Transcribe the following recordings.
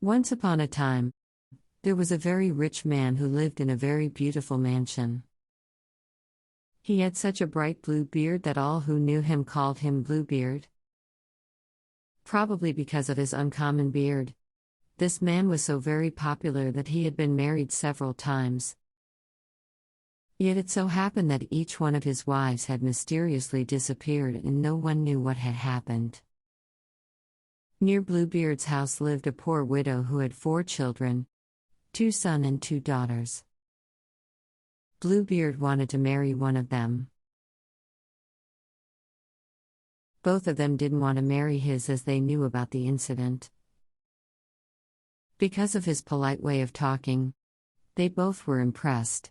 Once upon a time, there was a very rich man who lived in a very beautiful mansion. He had such a bright blue beard that all who knew him called him Bluebeard. Probably because of his uncommon beard, this man was so very popular that he had been married several times. Yet it so happened that each one of his wives had mysteriously disappeared and no one knew what had happened. Near Bluebeard's house lived a poor widow who had 4 children, 2 sons and 2 daughters. Bluebeard wanted to marry one of them. Both of them didn't want to marry his as they knew about the incident. Because of his polite way of talking, they both were impressed.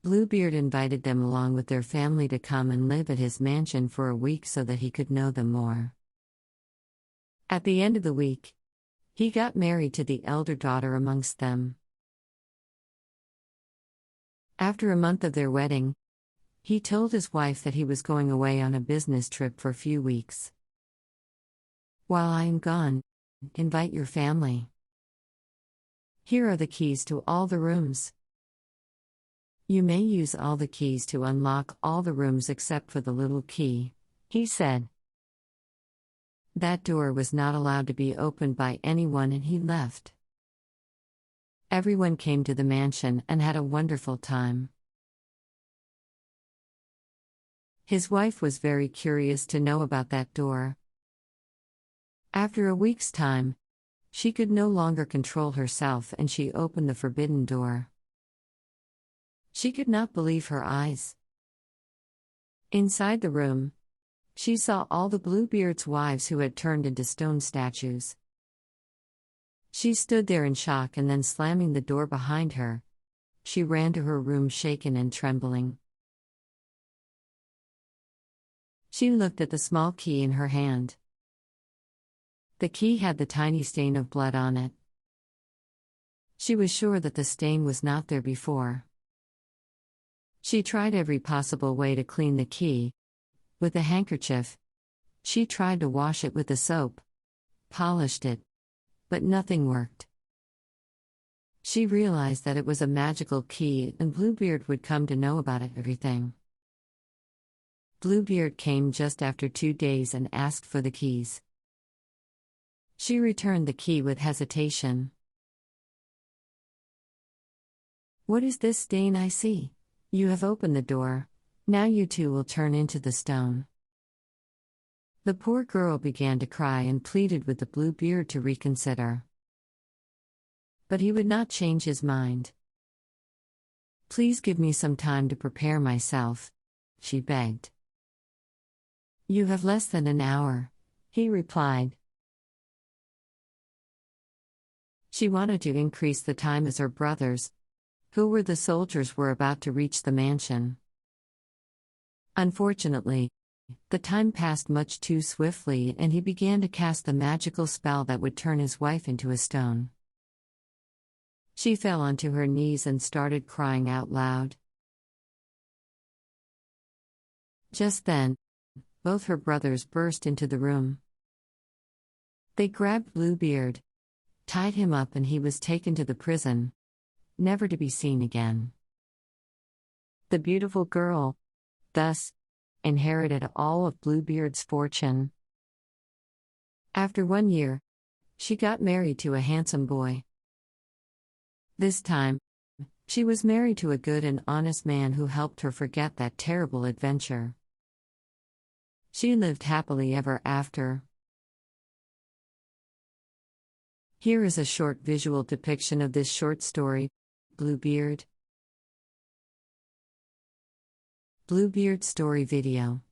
Bluebeard invited them along with their family to come and live at his mansion for a week so that he could know them more. At the end of the week, he got married to the elder daughter amongst them. After a month of their wedding, he told his wife that he was going away on a business trip for a few weeks. "While I am gone, invite your family. Here are the keys to all the rooms. You may use all the keys to unlock all the rooms except for the little key," he said. That door was not allowed to be opened by anyone and he left. Everyone came to the mansion and had a wonderful time. His wife was very curious to know about that door. After a week's time, she could no longer control herself and she opened the forbidden door. She could not believe her eyes. Inside the room, she saw all the Bluebeard's wives who had turned into stone statues. She stood there in shock and then slamming the door behind her, she ran to her room shaken and trembling. She looked at the small key in her hand. The key had the tiny stain of blood on it. She was sure that the stain was not there before. She tried every possible way to clean the key. With a handkerchief, she tried to wash it with the soap, polished it, but nothing worked. She realized that it was a magical key and Bluebeard would come to know about everything. Bluebeard came just after 2 days and asked for the keys. She returned the key with hesitation. "What is this stain I see? You have opened the door. Now you too will turn into the stone." The poor girl began to cry and pleaded with the Bluebeard to reconsider. But he would not change his mind. "Please give me some time to prepare myself," she begged. "You have less than an hour," he replied. She wanted to increase the time as her brothers, who were the soldiers, were about to reach the mansion. Unfortunately, the time passed much too swiftly and he began to cast the magical spell that would turn his wife into a stone. She fell onto her knees and started crying out loud. Just then, both her brothers burst into the room. They grabbed Bluebeard, tied him up, and he was taken to the prison, never to be seen again. The beautiful girl, thus, inherited all of Bluebeard's fortune. After 1 year, she got married to a handsome boy. This time, she was married to a good and honest man who helped her forget that terrible adventure. She lived happily ever after. Here is a short visual depiction of this short story, Bluebeard. Bluebeard story video.